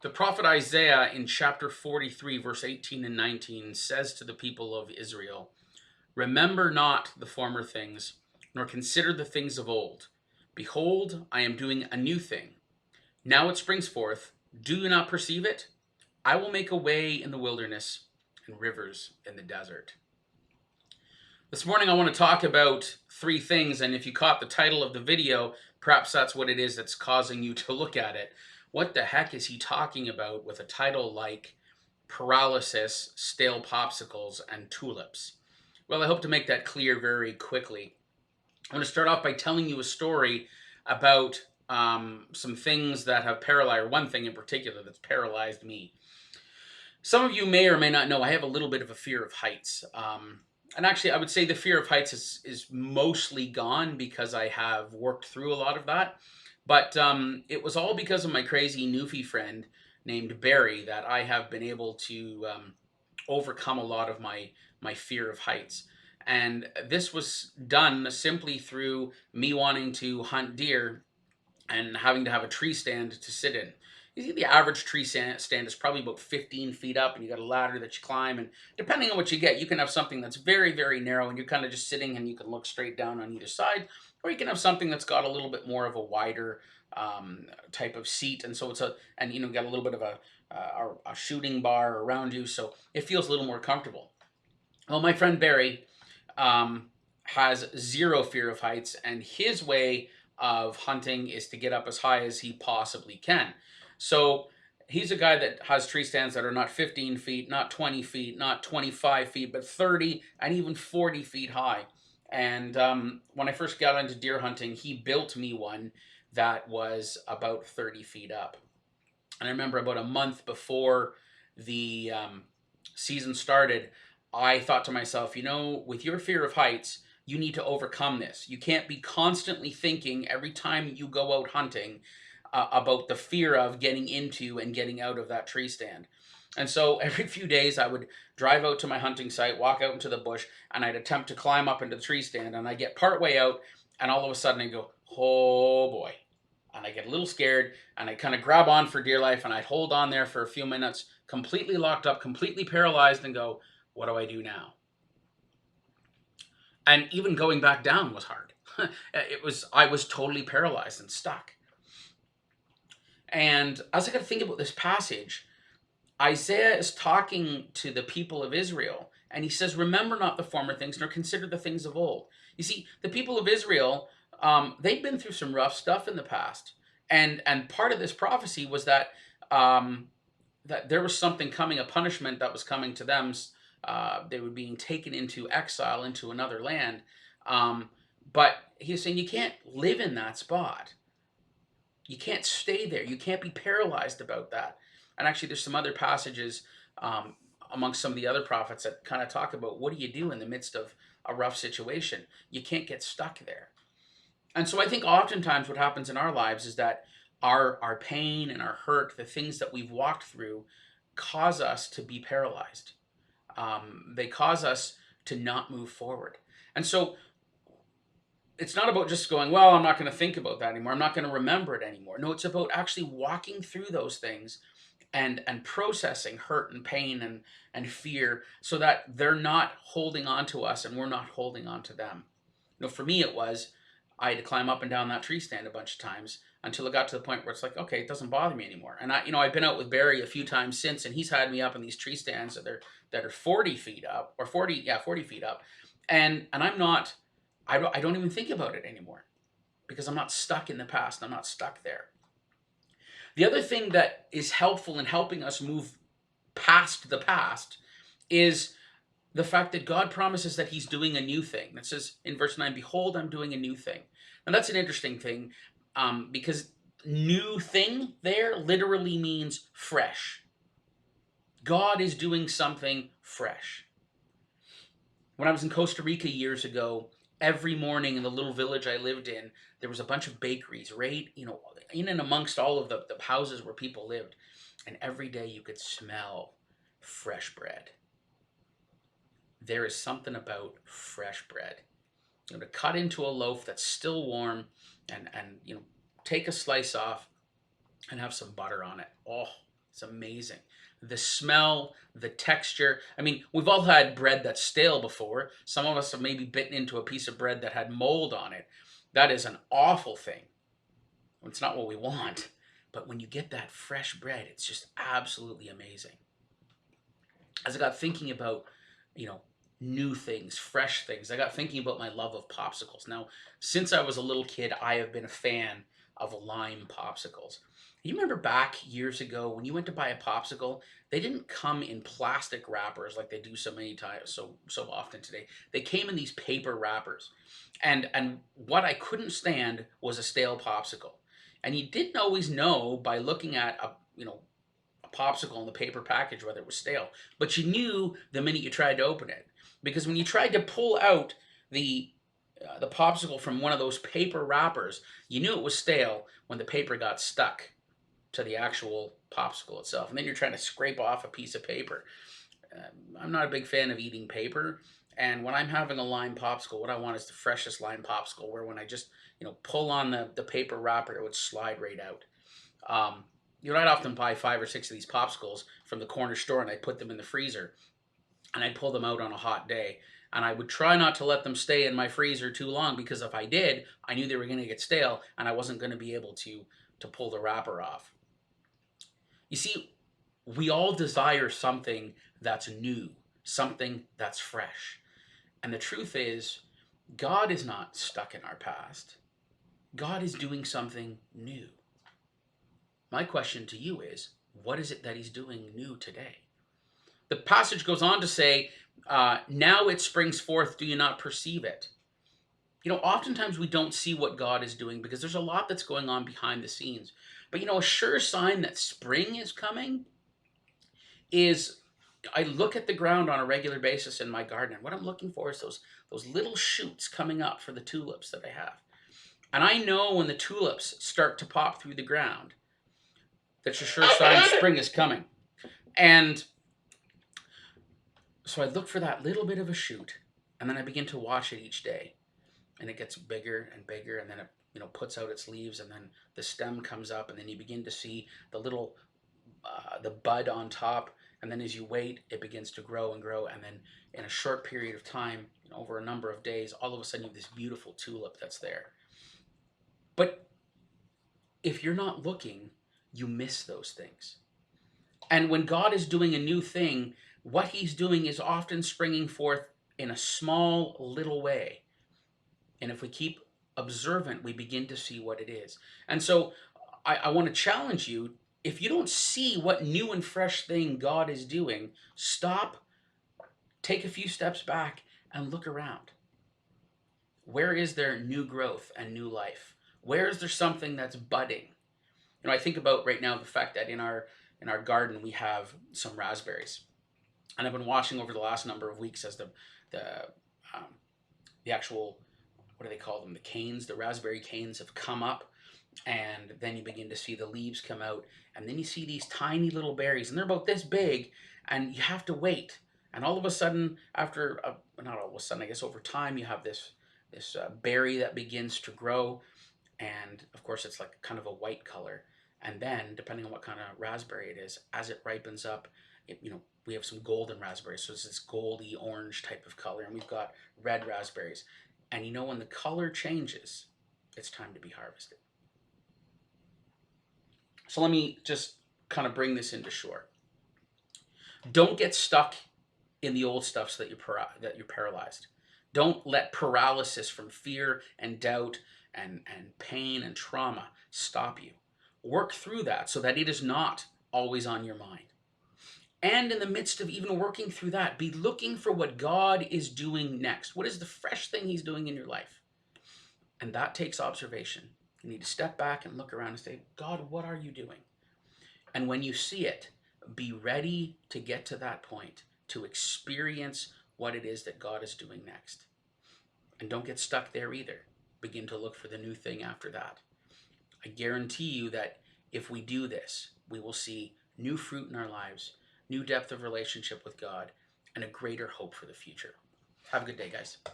The prophet Isaiah in chapter 43, verse 18 and 19 says to the people of Israel, "Remember not the former things, nor consider the things of old. Behold, I am doing a new thing. Now it springs forth. Do you not perceive it? I will make a way in the wilderness and rivers in the desert." This morning I want to talk about three things, and if you caught the title of the video, perhaps that's what it is that's causing you to look at it. What the heck is he talking about with a title like Paralysis, Stale Popsicles, and Tulips? Well, I hope to make that clear very quickly. I want to start off by telling you a story about some things that have paralyzed, or one thing in particular that's paralyzed me. Some of you may or may not know I have a little bit of a fear of heights. And actually, I would say the fear of heights is mostly gone because I have worked through a lot of that. But it was all because of my crazy Newfie friend named Barry that I have been able to overcome a lot of my fear of heights. And this was done simply through me wanting to hunt deer and having to have a tree stand to sit in. You see, the average tree stand is probably about 15 feet up, and you got a ladder that you climb. And depending on what you get, you can have something that's very, very narrow, and you're kind of just sitting, and you can look straight down on either side, or you can have something that's got a little bit more of a wider type of seat, and so it's and got a little bit of a shooting bar around you, so it feels a little more comfortable. Well, my friend Barry has zero fear of heights, and his way of hunting is to get up as high as he possibly can. So he's a guy that has tree stands that are not 15 feet, not 20 feet, not 25 feet, but 30 and even 40 feet high. And when I first got into deer hunting, he built me one that was about 30 feet up. And I remember about a month before the season started, I thought to myself, with your fear of heights, you need to overcome this. You can't be constantly thinking every time you go out hunting about the fear of getting into and getting out of that tree stand. And so every few days I would drive out to my hunting site, walk out into the bush, and I'd attempt to climb up into the tree stand. And I get part way out, and all of a sudden I go, oh boy. And I get a little scared, and I kind of grab on for dear life, and I'd hold on there for a few minutes, completely locked up, completely paralyzed, and go, what do I do now? And even going back down was hard. I was totally paralyzed and stuck. And as I got to think about this passage, Isaiah is talking to the people of Israel, and he says, "Remember not the former things, nor consider the things of old." You see, the people of Israel, they've been through some rough stuff in the past, and part of this prophecy was that there was something coming, a punishment that was coming to them. They were being taken into exile into another land, but he's saying you can't live in that spot. You can't stay there. You can't be paralyzed about that. And actually, there's some other passages amongst some of the other prophets that kind of talk about what do you do in the midst of a rough situation. You can't get stuck there. And so I think oftentimes what happens in our lives is that our pain and our hurt, the things that we've walked through, cause us to be paralyzed. They cause us to not move forward. And so it's not about just going, well, I'm not going to think about that anymore. I'm not going to remember it anymore. No, it's about actually walking through those things and processing hurt and pain and fear so that they're not holding on to us and we're not holding on to them. For me, it was I had to climb up and down that tree stand a bunch of times until it got to the point where it's like, okay, it doesn't bother me anymore. And I've been out with Barry a few times since, and he's had me up in these tree stands that are 40 feet up, or 40 feet up, and I'm not. I don't even think about it anymore because I'm not stuck in the past. I'm not stuck there. The other thing that is helpful in helping us move past the past is the fact that God promises that he's doing a new thing. That says in verse 9, "Behold, I'm doing a new thing." And that's an interesting thing because new thing there literally means fresh. God is doing something fresh. When I was in Costa Rica years ago, every morning in the little village I lived in, there was a bunch of bakeries right, in and amongst all of the houses where people lived. And every day you could smell fresh bread. There is something about fresh bread. To cut into a loaf that's still warm and take a slice off and have some butter on it. Oh, It's amazing. The smell, the texture. I mean, we've all had bread that's stale before. Some of us have maybe bitten into a piece of bread that had mold on it. That is an awful thing. It's not what we want. But when you get that fresh bread, it's just absolutely amazing. As I got thinking about, you know, new things, fresh things, I got thinking about my love of popsicles. Now, since I was a little kid, I have been a fan of lime popsicles. You remember back years ago when you went to buy a popsicle, they didn't come in plastic wrappers like they do so many times, so often today. They came in these paper wrappers, and what I couldn't stand was a stale popsicle. And you didn't always know by looking at a popsicle in the paper package whether it was stale, but you knew the minute you tried to open it, because when you tried to pull out the the popsicle from one of those paper wrappers, you knew it was stale when the paper got stuck to the actual popsicle itself, and then you're trying to scrape off a piece of paper. I'm not a big fan of eating paper, and when I'm having a lime popsicle, what I want is the freshest lime popsicle, where when I just pull on the paper wrapper, it would slide right out. I'd often buy 5 or 6 of these popsicles from the corner store, and I'd put them in the freezer, and I'd pull them out on a hot day. And I would try not to let them stay in my freezer too long, because if I did, I knew they were going to get stale, and I wasn't going to be able to pull the wrapper off. You see, we all desire something that's new, something that's fresh. And the truth is, God is not stuck in our past. God is doing something new. My question to you is, what is it that he's doing new today? The passage goes on to say, now it springs forth, do you not perceive it? Oftentimes we don't see what God is doing because there's a lot that's going on behind the scenes. But a sure sign that spring is coming is I look at the ground on a regular basis in my garden, and what I'm looking for is those little shoots coming up for the tulips that I have. And I know when the tulips start to pop through the ground, that's a sure sign spring is coming. And so I look for that little bit of a shoot, and then I begin to watch it each day. And it gets bigger and bigger, and then it puts out its leaves, and then the stem comes up, and then you begin to see the little the bud on top, and then as you wait, it begins to grow and grow, and then in a short period of time, over a number of days, all of a sudden you have this beautiful tulip that's there. But if you're not looking, you miss those things. And when God is doing a new thing, what he's doing is often springing forth in a small little way. And if we keep observant, we begin to see what it is. And so I want to challenge you, if you don't see what new and fresh thing God is doing, stop, take a few steps back, and look around. Where is there new growth and new life? Where is there something that's budding? I think about right now the fact that in our garden we have some raspberries, and I've been watching over the last number of weeks as the actual, what do they call them? The canes, the raspberry canes have come up, and then you begin to see the leaves come out, and then you see these tiny little berries, and they're about this big, and you have to wait. And all of a sudden, not all of a sudden, I guess over time, you have this berry that begins to grow, and of course it's like kind of a white color. And then, depending on what kind of raspberry it is, as it ripens up, we have some golden raspberries, so it's this goldy orange type of color, and we've got red raspberries. And when the color changes, it's time to be harvested. So let me just kind of bring this into shore. Don't get stuck in the old stuff so that you're paralyzed. Don't let paralysis from fear and doubt and pain and trauma stop you. Work through that so that it is not always on your mind. And in the midst of even working through that, be looking for what God is doing next. What is the fresh thing he's doing in your life? And that takes observation. You need to step back and look around and say, God, what are you doing? And when you see it, be ready to get to that point, to experience what it is that God is doing next. And don't get stuck there either. Begin to look for the new thing after that. I guarantee you that if we do this, we will see new fruit in our lives, new depth of relationship with God, and a greater hope for the future. Have a good day, guys.